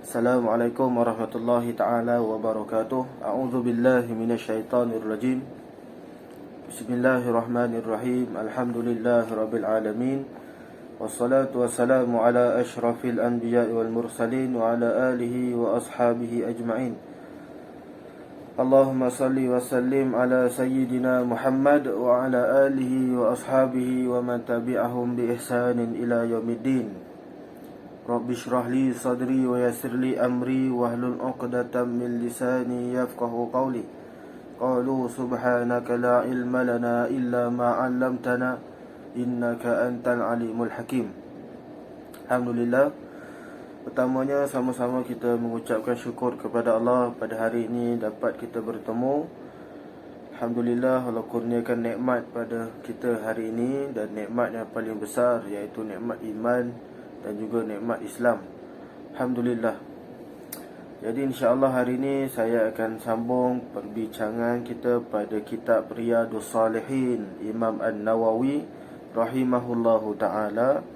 Assalamualaikum warahmatullahi ta'ala wabarakatuh. A'udzu billahi minasyaitonir rajim. Bismillahirrahmanirrahim. Alhamdulillahi rabbil alamin. Wassalatu wassalamu ala asyrafil anbiya'i wal mursalin wa ala alihi wa ashabihi ajma'in. Allahumma salli wa sallim ala sayyidina Muhammad wa ala alihi wa ashabihi wa man tabi'ahum bi ihsanin ila yaumiddin. Rabbi shrah li sadri wa yassir li amri wahlul 'uqdatam min lisani yafqahu qawli. Qalu subhanaka la ilma lana illa ma 'allamtana innaka antal alimul hakim. Alhamdulillah. Pertamanya sama-sama kita mengucapkan syukur kepada Allah pada hari ini dapat kita bertemu. Alhamdulillah, Allah kurniakan nikmat pada kita hari ini, dan nikmat yang paling besar iaitu nikmat iman dan juga nikmat Islam. Alhamdulillah. Jadi insya-Allah hari ini saya akan sambung perbincangan kita pada kitab Riyadhus Shalihin Imam An-Nawawi rahimahullahu taala.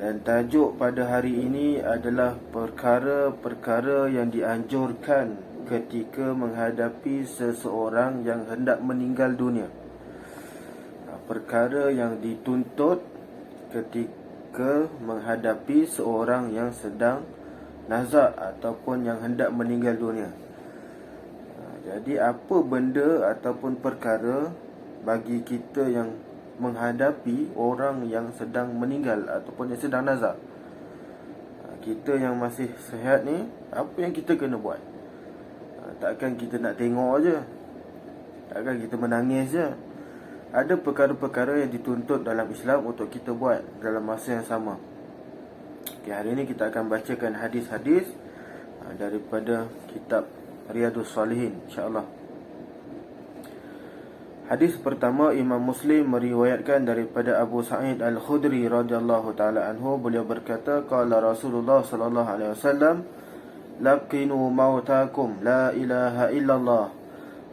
Dan tajuk pada hari ini adalah perkara-perkara yang dianjurkan ketika menghadapi seseorang yang hendak meninggal dunia. Perkara yang dituntut ketika menghadapi seorang yang sedang nazak ataupun yang hendak meninggal dunia. Jadi apa benda ataupun perkara bagi kita yang menghadapi orang yang sedang meninggal ataupun yang sedang nazak? Kita yang masih sihat ni, apa yang kita kena buat? Takkan kita nak tengok je, takkan kita menangis je. Ada perkara-perkara yang dituntut dalam Islam untuk kita buat dalam masa yang sama. Okay, hari ini kita akan bacakan hadis-hadis daripada kitab Riyadhus Shalihin, insya-Allah. Hadis pertama, Imam Muslim meriwayatkan daripada Abu Sa'id Al-Khudri radhiyallahu taala anhu, beliau berkata, qala Rasulullah sallallahu alaihi wasallam, laqinu mautakum la ilaha illallah.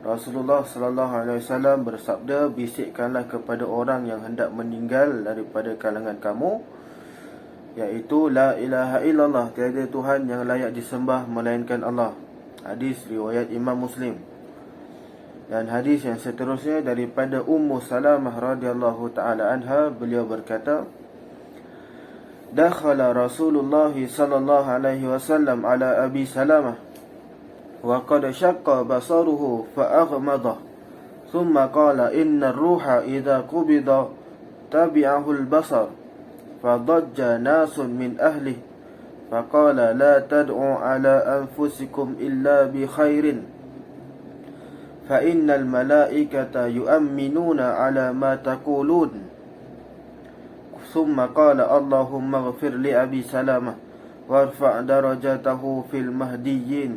Rasulullah sallallahu alaihi wasallam bersabda, bisikkanlah kepada orang yang hendak meninggal daripada kalangan kamu, iaitu la ilaha illallah, tiada Tuhan yang layak disembah melainkan Allah. Hadis riwayat Imam Muslim. Dan hadis yang seterusnya daripada Ummu Salamah radhiyallahu taala anha, beliau berkata, dakhala Rasulullah sallallahu alaihi wasallam ala Abi Salamah wa qad shaqqa basaruhu fa aghmada thumma qala inna ar-ruha idha qubida tabi'ahu al-basar fadajja nasun min ahlihi faqala la tad'u ala anfusikum illa bi khairin فَإِنَّ الْمَلَائِكَةَ يُؤَمِّنُونَ عَلَى مَا تَقُولُونَ ثُمَّ قَالَ اللَّهُمَّ اغْفِرْ لِأَبِي سَلَمَةَ وَارْفَعْ دَرَجَتَهُ فِي الْمَهْدِيِّينَ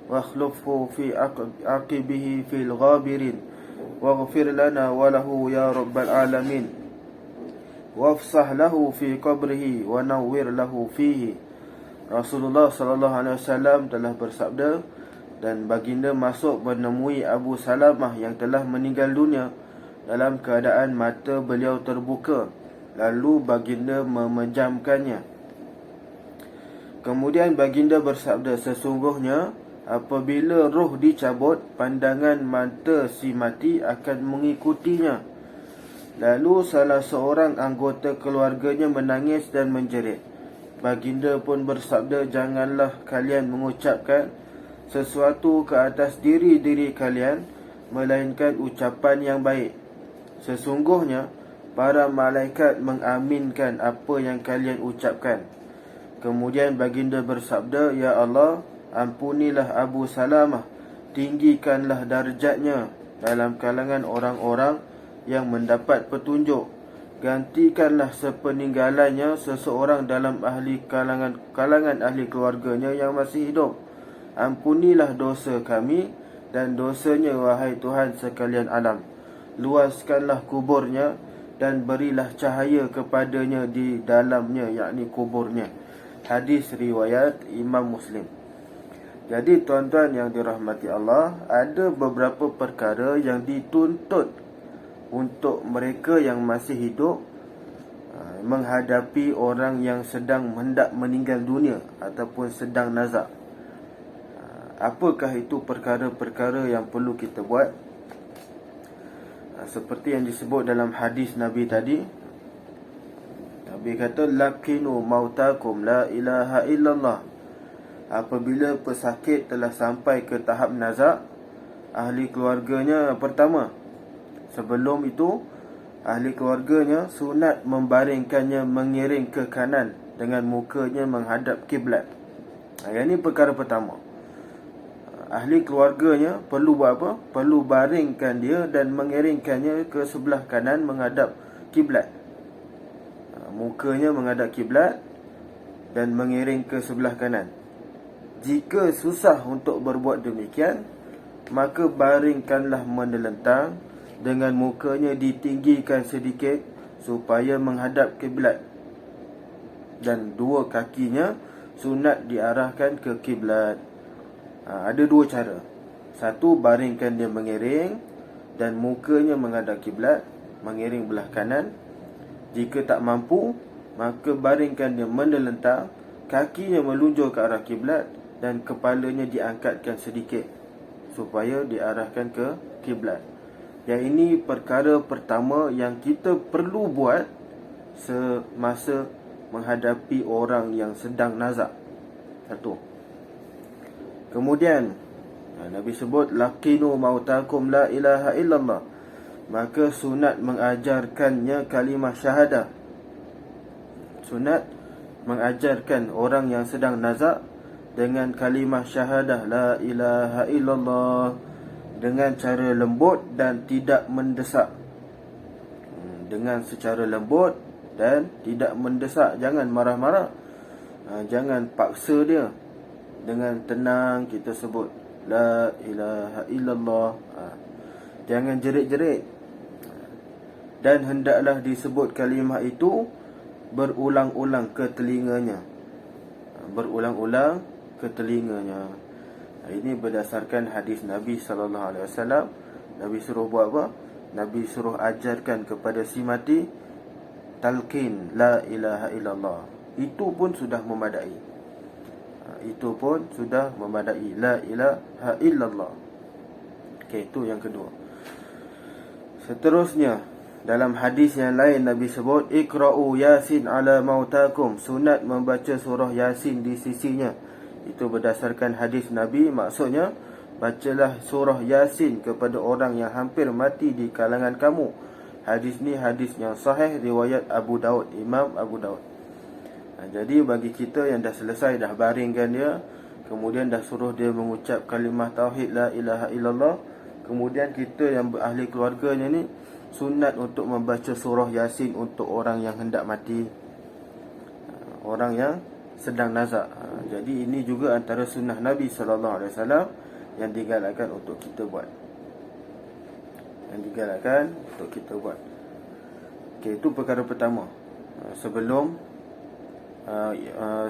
وَاخْلُفْهُ فِي عَقِبِهِ فِي الْغَابِرِينَ وَاغْفِرْ لَنَا وَلَهُ يَا رَبَّ الْعَالَمِينَ وَافْسَحْ لَهُ فِي قَبْرِهِ وَنَوِّرْ لَهُ فِيهِ. Rasulullah sallallahu alaihi wasallam telah bersabda, dan baginda masuk menemui Abu Salamah yang telah meninggal dunia dalam keadaan mata beliau terbuka. Lalu baginda memejamkannya. Kemudian baginda bersabda, sesungguhnya apabila roh dicabut, pandangan mata si mati akan mengikutinya. Lalu salah seorang anggota keluarganya menangis dan menjerit. Baginda pun bersabda, janganlah kalian mengucapkan sesuatu ke atas diri-diri kalian melainkan ucapan yang baik. Sesungguhnya para malaikat mengaminkan apa yang kalian ucapkan. Kemudian baginda bersabda, ya Allah, ampunilah Abu Salamah, tinggikanlah darjatnya dalam kalangan orang-orang yang mendapat petunjuk. Gantikanlah sepeninggalannya seseorang dalam kalangan ahli keluarganya yang masih hidup. Ampunilah dosa kami dan dosanya, wahai Tuhan sekalian alam. Luaskanlah kuburnya dan berilah cahaya kepadanya di dalamnya, yakni kuburnya. Hadis riwayat Imam Muslim. Jadi tuan-tuan yang dirahmati Allah, ada beberapa perkara yang dituntut untuk mereka yang masih hidup menghadapi orang yang sedang hendak meninggal dunia ataupun sedang nazak. Apakah itu perkara-perkara yang perlu kita buat? Seperti yang disebut dalam hadis Nabi tadi, Nabi kata, lakinu mautakum la ilaha illallah. Apabila pesakit telah sampai ke tahap nazak, ahli keluarganya pertama, sebelum itu ahli keluarganya sunat membaringkannya mengiring ke kanan dengan mukanya menghadap kiblat. Yang ini perkara pertama. Ahli keluarganya perlu buat apa? Perlu baringkan dia dan mengiringkannya ke sebelah kanan menghadap kiblat. Mukanya menghadap kiblat dan mengiring ke sebelah kanan. Jika susah untuk berbuat demikian, maka baringkanlah menelentang dengan mukanya ditinggikan sedikit supaya menghadap kiblat, dan dua kakinya sunat diarahkan ke kiblat. Ada dua cara. Satu, baringkan dia mengiring dan mukanya menghadap kiblat, mengiring belah kanan. Jika tak mampu, maka baringkan dia menelentang, kakinya melunjur ke arah kiblat dan kepalanya diangkatkan sedikit supaya diarahkan ke kiblat. Yang ini perkara pertama yang kita perlu buat semasa menghadapi orang yang sedang nazak. Satu. Kemudian Nabi sebut, lakinu mautakum la ilaha illallah. Maka sunat mengajarkannya kalimah syahadah. Sunat mengajarkan orang yang sedang nazak dengan kalimah syahadah la ilaha illallah dengan cara lembut dan tidak mendesak. Dengan secara lembut dan tidak mendesak. Jangan marah-marah, jangan paksa dia. Dengan tenang kita sebut la ilaha illallah. Jangan jerit-jerit. Dan hendaklah disebut kalimah itu berulang-ulang ke telinganya. Berulang-ulang ke telinganya. Ini berdasarkan hadis Nabi SAW. Nabi suruh buat apa? Nabi suruh ajarkan kepada si mati talqin la ilaha illallah. Itu pun sudah memadai. Itu pun sudah memadai. La ilaha illallah. Okey, itu yang kedua. Seterusnya, dalam hadis yang lain Nabi sebut, iqra'u yasin ala mautakum. Sunat membaca surah Yasin di sisinya. Itu berdasarkan hadis Nabi. Maksudnya, bacalah surah Yasin kepada orang yang hampir mati di kalangan kamu. Hadis ni hadis yang sahih, riwayat Abu Daud, Imam Abu Daud. Jadi bagi kita yang dah selesai, dah baringkan dia, kemudian dah suruh dia mengucap kalimah tauhid la ilaha illallah, kemudian kita yang ahli keluarganya ni sunat untuk membaca surah Yasin untuk orang yang hendak mati, orang yang sedang nazak. Jadi ini juga antara sunnah Nabi SAW yang digalakkan untuk kita buat. Okey, itu perkara pertama. Sebelum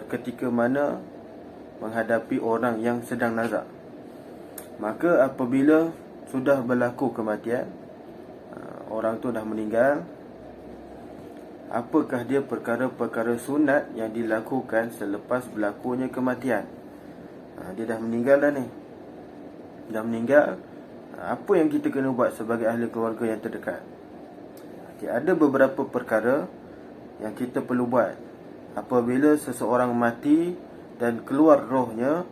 ketika mana menghadapi orang yang sedang nazak. Maka apabila sudah berlaku kematian, orang tu dah meninggal, apakah dia perkara-perkara sunat yang dilakukan selepas berlakunya kematian? Dia dah meninggal dah ni. Dah meninggal. Apa yang kita kena buat sebagai ahli keluarga yang terdekat? Okay, ada beberapa perkara yang kita perlu buat. Apabila seseorang mati dan keluar rohnya,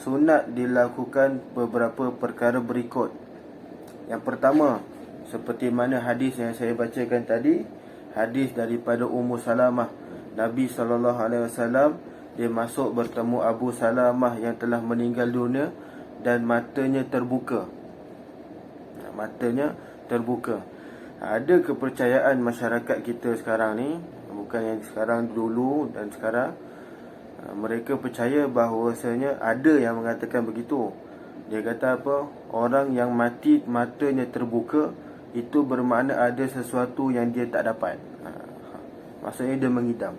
sunat dilakukan beberapa perkara berikut. Yang pertama, seperti mana hadis yang saya bacakan tadi, hadis daripada Ummu Salamah. Nabi SAW, dia masuk bertemu Abu Salamah yang telah meninggal dunia dan matanya terbuka. Ada kepercayaan masyarakat kita sekarang ni, bukan yang sekarang, dulu dan sekarang, mereka percaya bahawasanya ada yang mengatakan begitu. Dia kata apa? Orang yang mati matanya terbuka, itu bermakna ada sesuatu yang dia tak dapat. Maksudnya dia mengidam.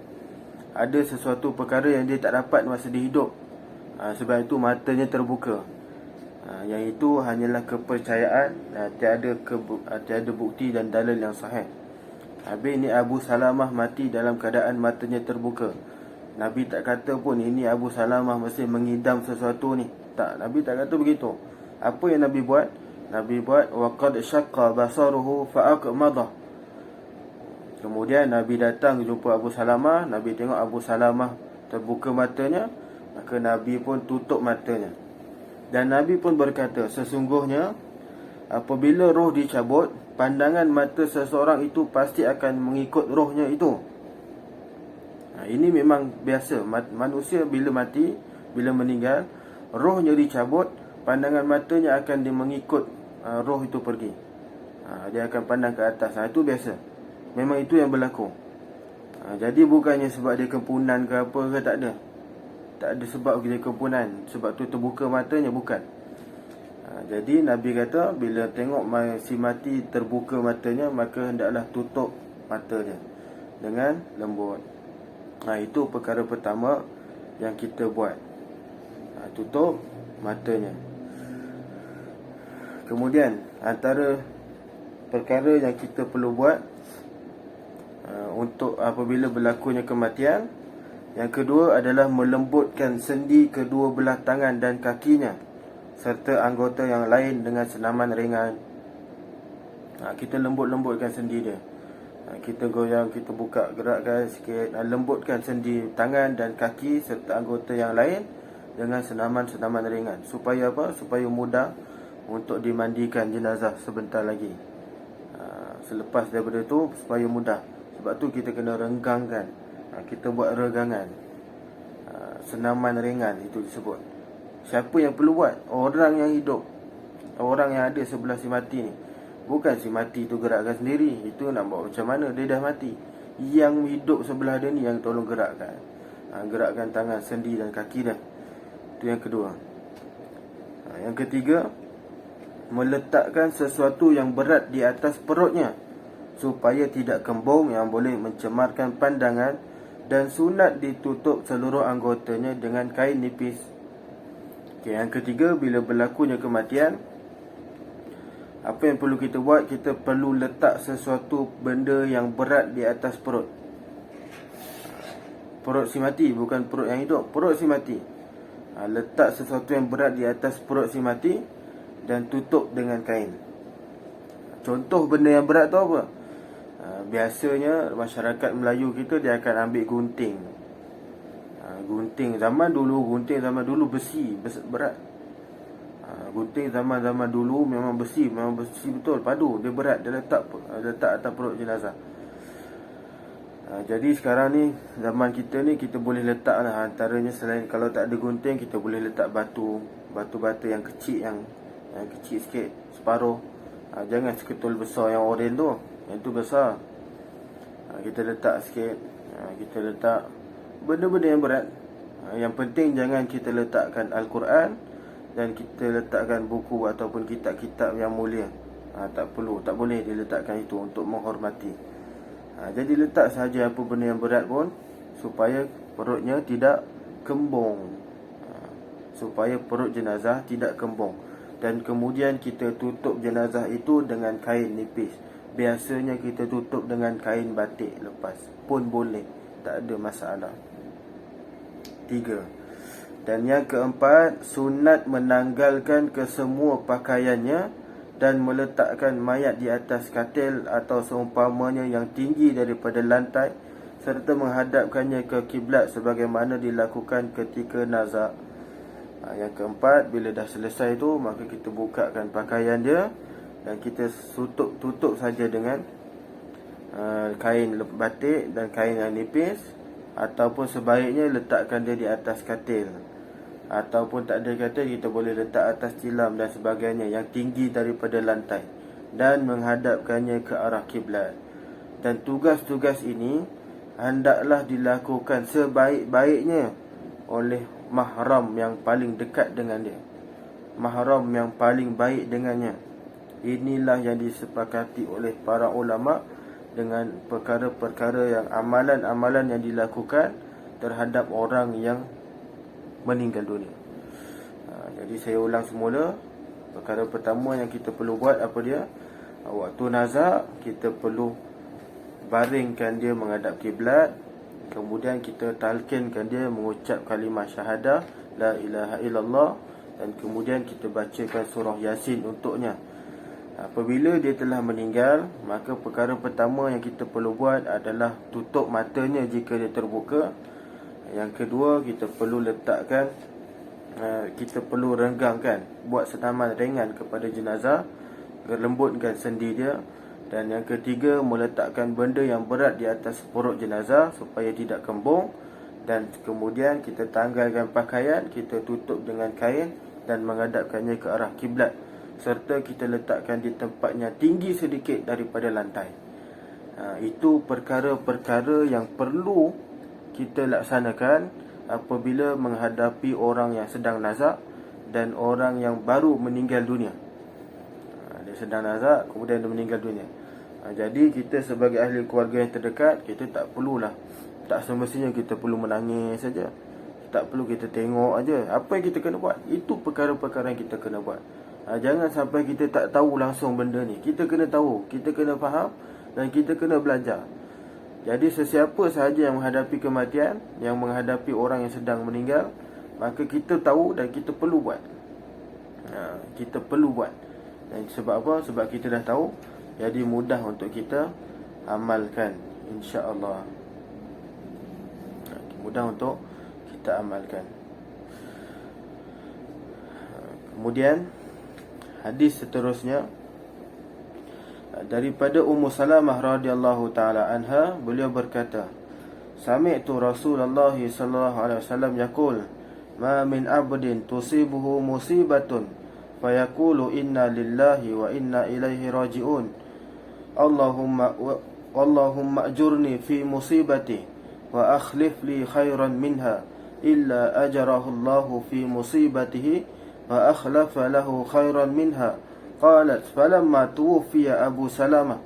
Ada sesuatu perkara yang dia tak dapat masa dia hidup. Sebab itu matanya terbuka. Yang itu hanyalah kepercayaan, tiada bukti dan dalil yang sahih. Habis ni Abu Salamah mati dalam keadaan matanya terbuka. Nabi tak kata pun ini Abu Salamah mesti mengidam sesuatu ni. Tak, Nabi tak kata begitu. Apa yang Nabi buat? Nabi buat waqad syaqqa basaruhu fa'aqmadah. Kemudian Nabi datang jumpa Abu Salamah. Nabi tengok Abu Salamah terbuka matanya, maka Nabi pun tutup matanya. Dan Nabi pun berkata, sesungguhnya apabila roh dicabut, pandangan mata seseorang itu pasti akan mengikut rohnya itu. Ini memang biasa. Manusia bila mati, bila meninggal, rohnya dicabut, pandangan matanya akan mengikut roh itu pergi. Dia akan pandang ke atas. Itu biasa. Memang itu yang berlaku. Jadi bukannya sebab dia kempunan ke apa ke, tak ada. Tak ada sebab dia kempunan, sebab tu terbuka matanya, bukan. Jadi Nabi kata bila tengok si mati terbuka matanya, maka hendaklah tutup matanya dengan lembut. Itu perkara pertama yang kita buat. Tutup matanya. Kemudian antara perkara yang kita perlu buat untuk apabila berlakunya kematian, yang kedua adalah melembutkan sendi kedua belah tangan dan kakinya serta anggota yang lain dengan senaman ringan. Kita lembutkan sendi dia. Kita goyang, kita buka, gerakkan sikit, lembutkan sendi tangan dan kaki serta anggota yang lain dengan senaman-senaman ringan. Supaya apa? Supaya mudah untuk dimandikan jenazah sebentar lagi. Selepas daripada itu, supaya mudah. Sebab tu kita kena renggangkan. Kita buat regangan. Senaman ringan itu disebut. Siapa yang perlu buat? Orang yang hidup, orang yang ada sebelah si mati ni. Bukan si mati tu gerakkan sendiri. Itu nak buat macam mana? Dia dah mati. Yang hidup sebelah dia ni yang tolong gerakkan. Gerakkan tangan, sendi dan kaki dia. Itu yang kedua. Yang ketiga, meletakkan sesuatu yang berat di atas perutnya supaya tidak kembung yang boleh mencemarkan pandangan, dan sunat ditutup seluruh anggotanya dengan kain nipis. Yang ketiga, bila berlakunya kematian, apa yang perlu kita buat? Kita perlu letak sesuatu benda yang berat di atas perut. Perut si mati, bukan perut yang hidup. Perut si mati. Letak sesuatu yang berat di atas perut si mati dan tutup dengan kain. Contoh benda yang berat tu apa? Biasanya masyarakat Melayu kita, dia akan ambil gunting. Gunting zaman dulu besi berat. Gunting zaman dulu memang besi betul, padu, dia berat, dia letak atas perut jenazah. Jadi sekarang ni, zaman kita ni, kita boleh letak lah. Antaranya selain kalau tak ada gunting, kita boleh letak batu-batu yang kecil, yang kecil sikit, separuh. Jangan seketul besar yang oren tu, yang tu besar. Kita letak sikit. Kita letak benda-benda yang berat. Yang penting jangan kita letakkan Al-Quran dan kita letakkan buku ataupun kitab-kitab yang mulia. Tak boleh diletakkan itu untuk menghormati. Jadi letak sahaja apa benda yang berat pun, supaya perutnya tidak kembung, supaya perut jenazah tidak kembung. Dan kemudian kita tutup jenazah itu dengan kain nipis. Biasanya kita tutup dengan kain batik lepas pun boleh, tak ada masalah. 3. Dan yang keempat, sunat menanggalkan kesemua pakaiannya dan meletakkan mayat di atas katil atau seumpamanya yang tinggi daripada lantai, serta menghadapkannya ke kiblat sebagaimana dilakukan ketika nazak. Yang keempat, bila dah selesai tu, maka kita bukakan pakaian dia dan kita tutup saja dengan kain batik dan kain yang nipis, ataupun sebaiknya letakkan dia di atas katil. Ataupun tak ada katil, kita boleh letak atas tilam dan sebagainya yang tinggi daripada lantai, dan menghadapkannya ke arah kiblat. Dan tugas-tugas ini hendaklah dilakukan sebaik-baiknya oleh mahram yang paling dekat dengan dia, mahram yang paling baik dengannya. Inilah yang disepakati oleh para ulama dengan perkara-perkara yang amalan-amalan yang dilakukan terhadap orang yang meninggal dunia. Jadi saya ulang semula. Perkara pertama yang kita perlu buat apa dia? Waktu nazak kita perlu baringkan dia menghadap kiblat. Kemudian kita talqinkan dia mengucap kalimah syahadah la ilaha illallah, dan kemudian kita bacakan surah Yasin untuknya. Apabila dia telah meninggal, maka perkara pertama yang kita perlu buat adalah tutup matanya jika dia terbuka. Yang kedua, kita perlu letakkan, kita perlu renggangkan, buat senaman ringan kepada jenazah, lembutkan sendi dia. Dan yang ketiga, meletakkan benda yang berat di atas perut jenazah supaya tidak kembung. Dan kemudian kita tanggalkan pakaian, kita tutup dengan kain dan menghadapkannya ke arah kiblat, serta kita letakkan di tempatnya tinggi sedikit daripada lantai. Itu perkara-perkara yang perlu kita laksanakan apabila menghadapi orang yang sedang nazak dan orang yang baru meninggal dunia. Dia sedang nazak, kemudian dia meninggal dunia. Jadi kita sebagai ahli keluarga yang terdekat, kita tak perlulah, tak semestinya kita perlu menangis saja. Tak perlu kita tengok aja. Apa yang kita kena buat, itu perkara-perkara yang kita kena buat. Jangan sampai kita tak tahu langsung benda ni. Kita kena tahu, kita kena faham, dan kita kena belajar. Jadi sesiapa sahaja yang menghadapi kematian, yang menghadapi orang yang sedang meninggal, maka kita tahu dan kita perlu buat. Kita perlu buat. Dan sebab apa? Sebab kita dah tahu, jadi mudah untuk kita amalkan, insya-Allah. Mudah untuk kita amalkan. Kemudian hadis seterusnya daripada Ummu Salamah radhiyallahu taala anha, beliau berkata, sami'tu Rasulullah sallallahu alaihi wasallam yaqul, ma min 'abdin tusibuhu musibatun fayaqulu inna lillahi wa inna ilaihi raji'un, Allahumma ajurni fi musibati wa akhlif li khairan minha illa ajarahu Allahu fi musibatihi wa akhlafa lahu khairan minha. Qalat falamma tuwfiya Abu Salamah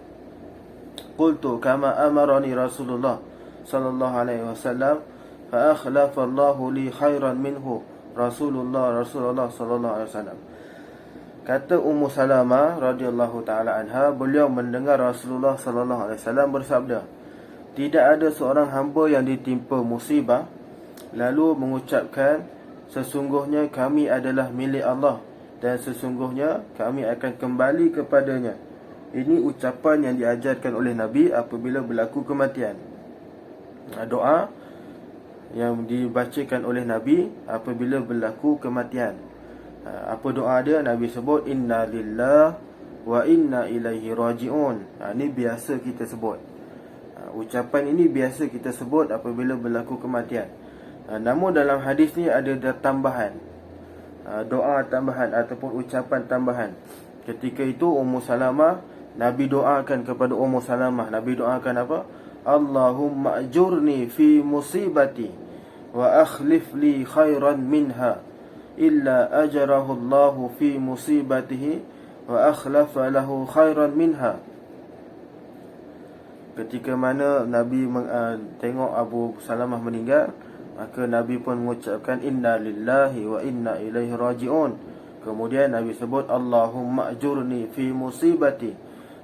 qultu kama amarani Rasulullah sallallahu alaihi wasallam fa akhlafa Allahu li khairan minhu Rasulullah sallallahu alaihi wasallam. Kata Ummu Salamah radhiyallahu taala anha, beliau mendengar Rasulullah sallallahu alaihi wasallam bersabda, tidak ada seorang hamba yang ditimpa musibah lalu mengucapkan, sesungguhnya kami adalah milik Allah dan sesungguhnya kami akan kembali kepadanya. Ini ucapan yang diajarkan oleh Nabi apabila berlaku kematian. Doa yang dibacakan oleh Nabi apabila berlaku kematian. Apa doa dia? Nabi sebut inna lillah wa inna ilaihi raji'un. Ini biasa kita sebut. Ucapan ini biasa kita sebut apabila berlaku kematian. Namun dalam hadis ni ada tambahan, doa tambahan ataupun ucapan tambahan. Ketika itu Ummu Salamah, Nabi doakan kepada Ummu Salamah, Nabi doakan apa? Allahumma ajurni fi musibati wa akhlif li khairan minha illa ajarahu Allahu fi musibatihi wa akhlafa lahu khairan minha. Ketika mana Nabi tengok Abu Salamah meninggal, maka Nabi pun mengucapkan inna lillahi wa inna ilaihi raji'un. Kemudian Nabi sebut Allahumma ajurni fi musibati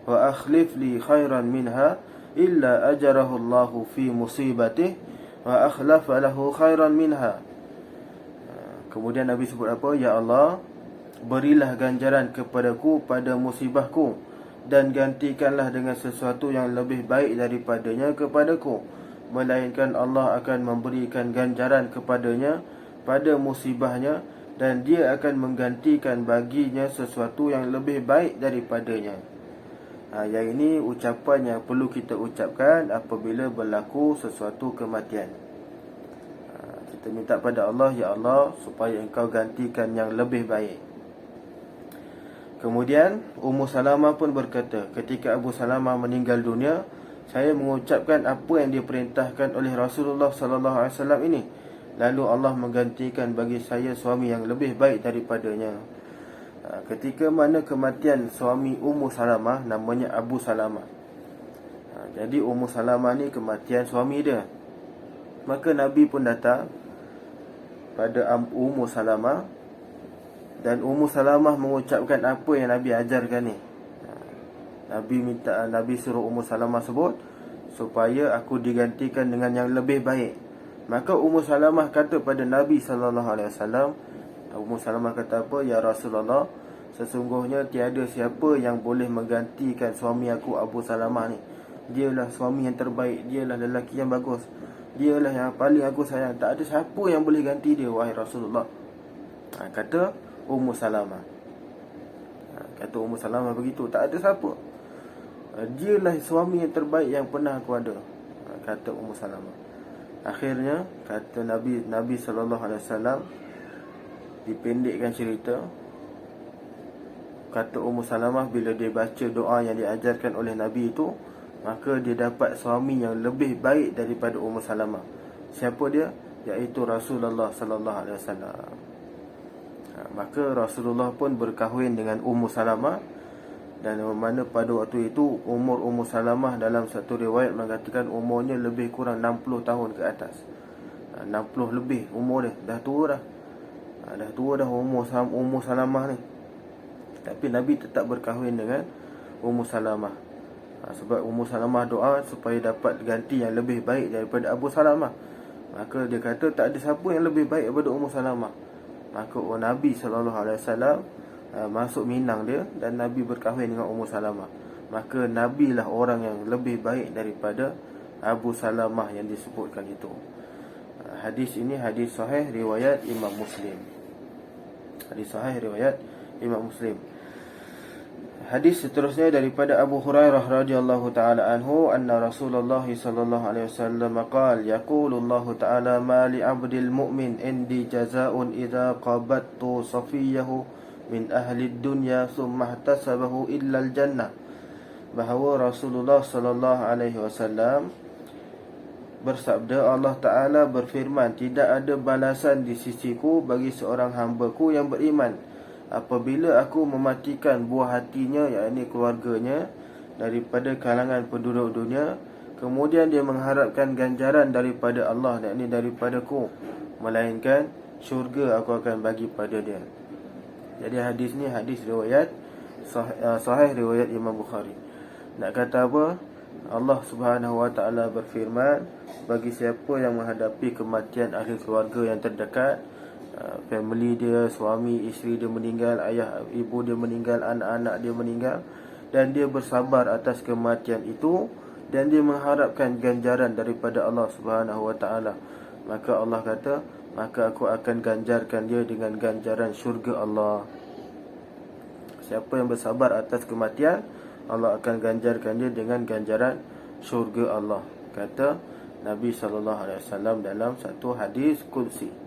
wa akhlif li khairan minha illa ajarahu Allahu fi musibatihi wa akhlafa lahu khairan minha. Kemudian Nabi sebut apa? Ya Allah, berilah ganjaran kepadaku pada musibahku dan gantikanlah dengan sesuatu yang lebih baik daripadanya kepadaku. Melainkan Allah akan memberikan ganjaran kepadanya pada musibahnya dan dia akan menggantikan baginya sesuatu yang lebih baik daripadanya. Yang ini ucapan yang perlu kita ucapkan apabila berlaku sesuatu kematian. Kita minta pada Allah, ya Allah, supaya engkau gantikan yang lebih baik. Kemudian Ummu Salamah pun berkata, ketika Abu Salamah meninggal dunia, saya mengucapkan apa yang diperintahkan oleh Rasulullah sallallahu alaihi wasallam ini. Lalu Allah menggantikan bagi saya suami yang lebih baik daripadanya. Ketika mana kematian suami Ummu Salamah, namanya Abu Salamah. Jadi Ummu Salamah ni kematian suami dia. Maka Nabi pun datang pada Ummu Salamah, dan Ummu Salamah mengucapkan apa yang Nabi ajarkan ni. Nabi suruh Ummu Salamah sebut, supaya aku digantikan dengan yang lebih baik. Maka Ummu Salamah kata pada Nabi SAW, Ummu Salamah kata apa? Ya Rasulullah, sesungguhnya tiada siapa yang boleh menggantikan suami aku Abu Salamah ni. Dialah suami yang terbaik, dialah lelaki yang bagus, dialah yang paling aku sayang. Tak ada siapa yang boleh ganti dia, wahai Rasulullah. Kata Ummu Salamah. Kata Ummu Salamah begitu, tak ada siapa. Dialah suami yang terbaik yang pernah aku ada, kata Ummu Salamah. Akhirnya kata Nabi SAW, dipendekkan cerita, kata Ummu Salamah bila dia baca doa yang diajarkan oleh Nabi itu, maka dia dapat suami yang lebih baik daripada Ummu Salamah. Siapa dia? Iaitu Rasulullah SAW. Maka Rasulullah pun berkahwin dengan Ummu Salamah, dan mana pada waktu itu umur Ummu Salamah dalam satu riwayat mengatakan umurnya lebih kurang 60 tahun ke atas. 60 lebih umur dia, dah tua dah. Dah tua dah Ummu Salamah ni. Tapi Nabi tetap berkahwin dengan Ummu Salamah. Sebab Ummu Salamah doa supaya dapat ganti yang lebih baik daripada Abu Salamah. Maka dia kata tak ada siapa yang lebih baik daripada Ummu Salamah. Maka Nabi SAW masuk minang dia, dan Nabi berkahwin dengan Ummu Salamah. Maka Nabi lah orang yang lebih baik daripada Abu Salamah yang disebutkan itu. Hadis ini hadis sahih riwayat Imam Muslim. Hadis sahih riwayat Imam Muslim. Hadis seterusnya daripada Abu Hurairah radhiyallahu taala anhu, anna Rasulullah sallallahu alaihi wasallam qala, yaqulu Allah taala, ma li 'abdil mu'min indi jazaa'un idza qabattu safiyahu min ahli dunya thumma ihtasabahu illa al-jannah. Bahawa Rasulullah sallallahu alaihi wasallam bersabda, Allah Ta'ala berfirman, tidak ada balasan di sisiku bagi seorang hamba-Ku yang beriman apabila aku mematikan buah hatinya, yakni keluarganya, daripada kalangan penduduk dunia, kemudian dia mengharapkan ganjaran daripada Allah, yakni daripada-Ku, melainkan syurga aku akan bagi pada dia. Jadi hadis ni hadis riwayat sahih riwayat Imam Bukhari. Nak kata apa? Allah Subhanahu Wa Taala berfirman, bagi siapa yang menghadapi kematian ahli keluarga yang terdekat, family dia, suami, isteri dia meninggal, ayah, ibu dia meninggal, anak-anak dia meninggal, dan dia bersabar atas kematian itu, dan dia mengharapkan ganjaran daripada Allah Subhanahu Wa Taala, maka Allah kata, maka aku akan ganjarkan dia dengan ganjaran syurga Allah. Siapa yang bersabar atas kematian, Allah akan ganjarkan dia dengan ganjaran syurga Allah, kata Nabi SAW dalam satu hadis qudsi.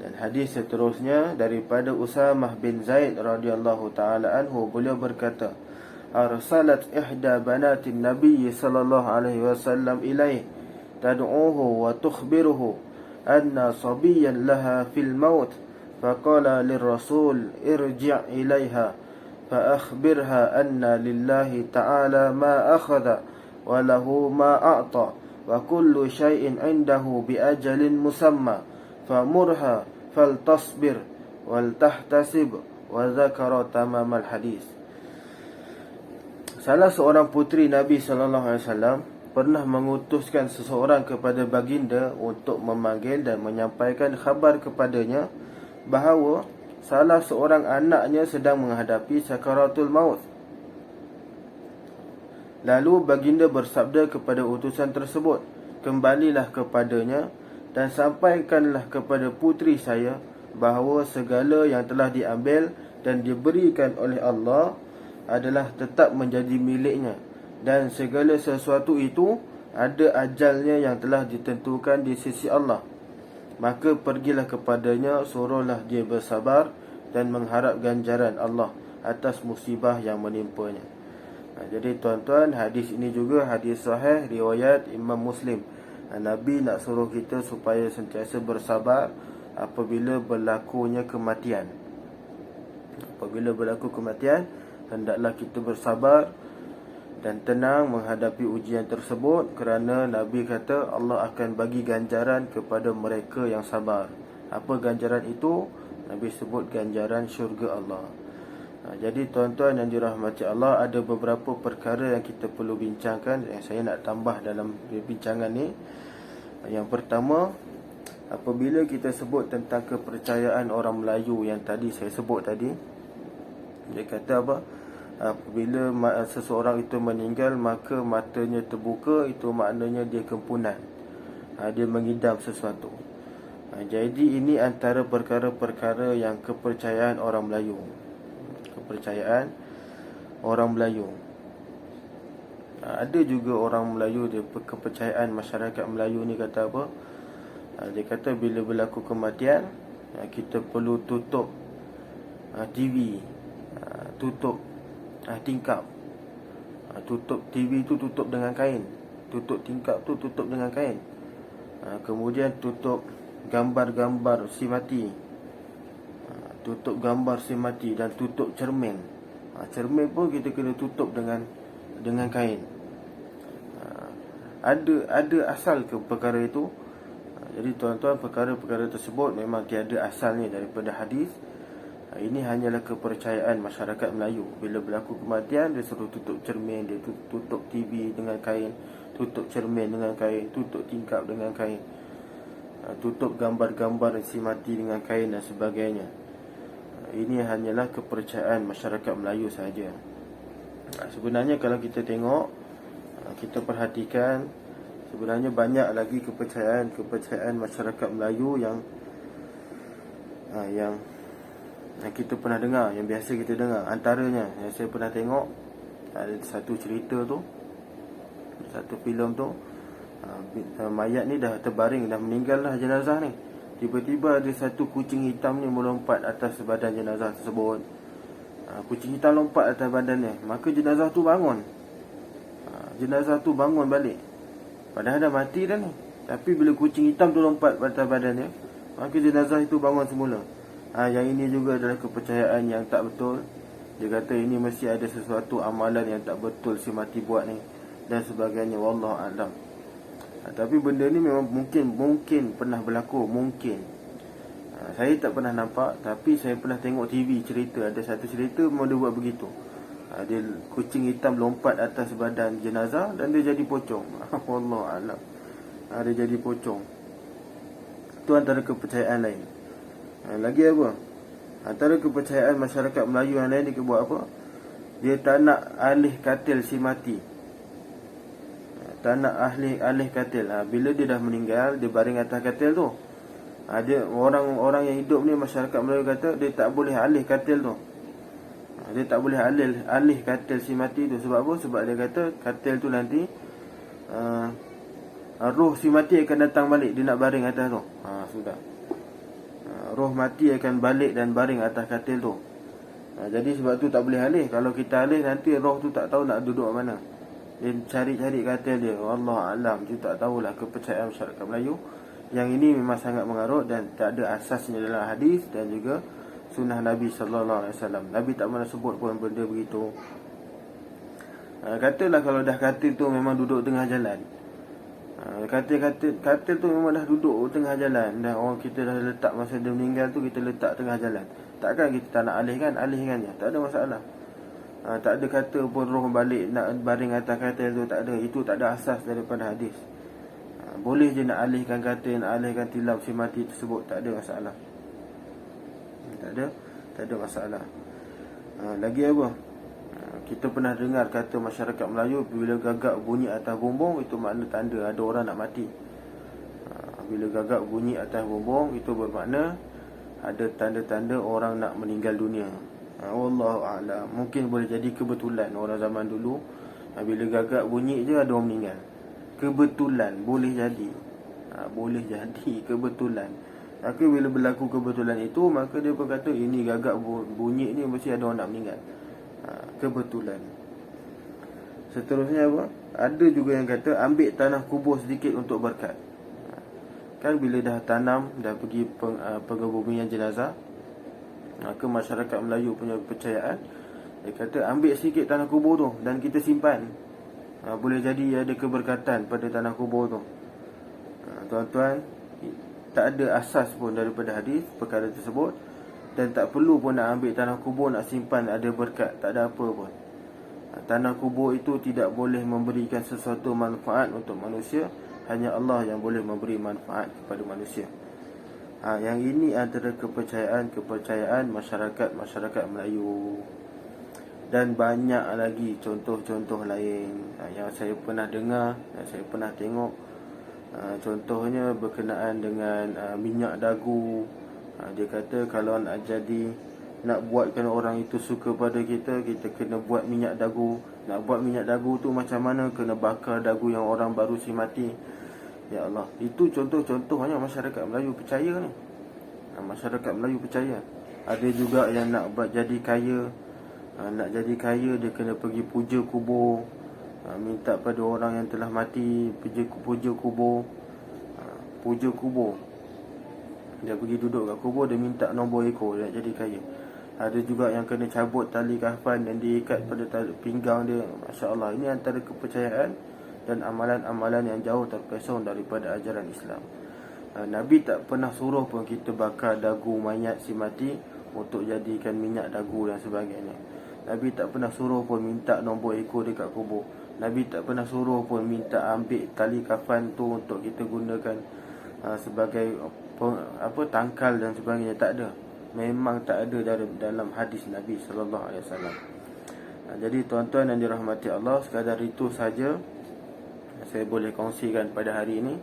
Dan hadis seterusnya daripada Usamah bin Zaid radhiyallahu taala anhu, beliau berkata, arsalat ihda banatin Nabi sallallahu alaihi wasallam ilaih tad'uhu wa tukhbiruhu anna sabiyan laha fil maut, faqala lirrasul irji' ilaiha fa akhbirha anna lillahi ta'ala ma akhadha wa lahu ma a'ta wa kullu shay'in 'indahu bi ajalin musamma famurha faltasbir wal tahtasib, wa zakara tamam al hadis. Salah seorang puteri Nabi sallallahu alaihi wasallam pernah mengutuskan seseorang kepada baginda untuk memanggil dan menyampaikan khabar kepadanya bahawa salah seorang anaknya sedang menghadapi sakaratul maut. Lalu baginda bersabda kepada utusan tersebut, kembalilah kepadanya dan sampaikanlah kepada puteri saya bahawa segala yang telah diambil dan diberikan oleh Allah adalah tetap menjadi miliknya, dan segala sesuatu itu ada ajalnya yang telah ditentukan di sisi Allah. Maka pergilah kepadanya, suruhlah dia bersabar dan mengharap ganjaran Allah atas musibah yang menimpanya. Jadi tuan-tuan, hadis ini juga hadis sahih riwayat Imam Muslim. Nabi nak suruh kita supaya sentiasa bersabar apabila berlakunya kematian. Apabila berlaku kematian, hendaklah kita bersabar dan tenang menghadapi ujian tersebut, kerana Nabi kata Allah akan bagi ganjaran kepada mereka yang sabar. Apa ganjaran itu? Nabi sebut ganjaran syurga Allah. Jadi tuan-tuan yang dirahmati Allah, ada beberapa perkara yang kita perlu bincangkan, yang saya nak tambah dalam bincangan ni. Yang pertama, apabila kita sebut tentang kepercayaan orang Melayu yang tadi saya sebut tadi, dia kata apa? Apabila seseorang itu meninggal, maka matanya terbuka, itu maknanya dia kempunan, dia mengidam sesuatu. Jadi ini antara perkara-perkara yang kepercayaan orang Melayu. Kepercayaan orang Melayu. Ada juga orang Melayu, dia kepercayaan masyarakat Melayu ni kata apa? Dia kata bila berlaku kematian, kita perlu tutup TV, tutup tingkap. Tutup TV tu tutup dengan kain, tutup tingkap tu tutup dengan kain. Kemudian tutup gambar-gambar si mati, tutup gambar si mati, dan tutup cermin. Cermin pun kita kena tutup dengan kain. Ada asal ke perkara itu? Jadi tuan-tuan, perkara-perkara tersebut memang tiada asalnya daripada hadis. Ini hanyalah kepercayaan masyarakat Melayu. Bila berlaku kematian, dia suruh tutup cermin, dia tutup TV dengan kain, tutup cermin dengan kain, tutup tingkap dengan kain, tutup gambar-gambar si mati dengan kain dan sebagainya. Ini hanyalah kepercayaan masyarakat Melayu sahaja. Sebenarnya kalau kita tengok, kita perhatikan, sebenarnya banyak lagi kepercayaan masyarakat Melayu yang kita pernah dengar, yang biasa kita dengar. Antaranya yang saya pernah tengok, ada satu cerita tu, satu filem tu, mayat ni dah terbaring, dah meninggal dah jenazah ni. Tiba-tiba ada satu kucing hitam ni melompat atas badan jenazah tersebut. Kucing hitam lompat atas badannya, maka jenazah tu bangun. Jenazah tu bangun balik, padahal dah mati dah ni. Tapi bila kucing hitam tu lompat atas badannya, maka jenazah itu bangun semula. Yang ini juga adalah kepercayaan yang tak betul. Dia kata ini mesti ada sesuatu amalan yang tak betul si mati buat ni, dan sebagainya. Wallahu a'lam. Tapi benda ni memang mungkin pernah berlaku. Mungkin saya tak pernah nampak, tapi saya pernah tengok TV cerita. Ada satu cerita memang dia buat begitu. Dia kucing hitam lompat atas badan jenazah dan dia jadi pocong. Wallahu a'lam. Dia jadi pocong. Itu antara kepercayaan lain. Lagi apa? Antara kepercayaan masyarakat Melayu yang lain, dia buat apa? Dia tak nak alih katil si mati. Tak nak alih katil. Bila dia dah meninggal, dia baring atas katil tu. Dia orang yang hidup ni, masyarakat Melayu kata dia tak boleh alih katil tu. Dia tak boleh alih katil si mati tu. Sebab apa? Sebab dia kata katil tu nanti roh si mati akan datang balik. Dia nak baring atas tu. Sudah. Roh mati akan balik dan baring atas katil tu. Jadi sebab tu tak boleh alih. Kalau kita alih, nanti roh tu tak tahu nak duduk mana. Dia cari-cari katil dia. Wallahu a'lam. Dia tak tahulah kepercayaan masyarakat Melayu. Yang ini memang sangat mengarut dan tak ada asasnya dalam hadis dan juga sunnah Nabi sallallahu alaihi wasallam. Nabi tak pernah sebut pun benda begitu. Katalah kalau dah katil tu memang duduk tengah jalan. Katil tu memang dah duduk tengah jalan. Dah orang kita dah letak masa dia meninggal tu, kita letak tengah jalan. Takkan kita tak nak alihkan je. Tak ada masalah. Tak ada kata pun roh balik nak baring atas katil tu, tak ada. Itu tak ada asas daripada hadis. Boleh je nak alihkan katil, nak alihkan tilam si mati tersebut, tak ada masalah. Tak ada masalah. Lagi apa? Kita pernah dengar kata masyarakat Melayu, bila gagak bunyi atas bumbung, itu makna tanda ada orang nak mati. Bila gagak bunyi atas bumbung, itu bermakna ada tanda-tanda orang nak meninggal dunia. Wallahu a'lam. Mungkin boleh jadi kebetulan orang zaman dulu, bila gagak bunyi je ada orang meninggal. Kebetulan, boleh jadi. Boleh jadi kebetulan. Maka bila berlaku kebetulan itu, maka dia pun kata ini gagak bunyi ni mesti ada orang nak meninggal. Kebetulan. Seterusnya apa? Ada juga yang kata ambil tanah kubur sedikit untuk berkat. Kan bila dah tanam, dah pergi pengebumian jenazah, maka masyarakat Melayu punya kepercayaan, dia kata ambil sikit tanah kubur tu dan kita simpan. Boleh jadi ada keberkatan pada tanah kubur tu. Tuan-tuan, tak ada asas pun daripada hadis perkara tersebut. Dan tak perlu pun nak ambil tanah kubur nak simpan ada berkat, tak ada apa pun. Tanah kubur itu tidak boleh memberikan sesuatu manfaat untuk manusia. Hanya Allah yang boleh memberi manfaat kepada manusia. Yang ini antara kepercayaan masyarakat Melayu. Dan banyak lagi contoh-contoh lain yang saya pernah dengar, yang saya pernah tengok. Contohnya berkenaan dengan minyak dagu. Dia kata kalau nak buatkan orang itu suka pada kita, kita kena buat minyak dagu. Nak buat minyak dagu tu macam mana? Kena bakar dagu yang orang baru si mati. Ya Allah, itu contoh-contohnya masyarakat Melayu percaya ni. Masyarakat Melayu percaya. Ada juga yang nak jadi kaya. Nak jadi kaya dia kena pergi puja kubur. Minta pada orang yang telah mati, puja kubur. Puja kubur. Dia pergi duduk kat kubur, dia minta nombor ekor, dia nak jadi kaya. Ada juga yang kena cabut tali kafan dan diikat pada pinggang dia. Masya Allah, ini antara kepercayaan dan amalan-amalan yang jauh terpesong daripada ajaran Islam. Nabi tak pernah suruh pun kita bakar dagu mayat si mati untuk jadikan minyak dagu dan sebagainya. Nabi tak pernah suruh pun minta nombor ekor dekat kubur. Nabi tak pernah suruh pun minta ambil tali kafan tu untuk kita gunakan sebagai tangkal dan sebagainya. Tak ada. Memang tak ada dalam hadis Nabi SAW. Jadi tuan-tuan yang dirahmati Allah, sekadar itu saja saya boleh kongsikan pada hari ini.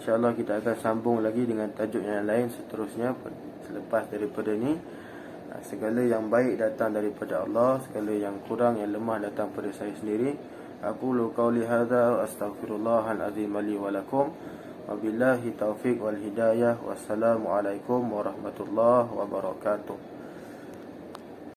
InsyaAllah kita akan sambung lagi dengan tajuk yang lain seterusnya selepas daripada ni. Segala yang baik datang daripada Allah, segala yang kurang, yang lemah datang pada saya sendiri. Aqulu qawli hadza wa astaghfirullahal azim li wa lakum. Wabillahi taufiq wal hidayah. Wassalamualaikum warahmatullahi wabarakatuh.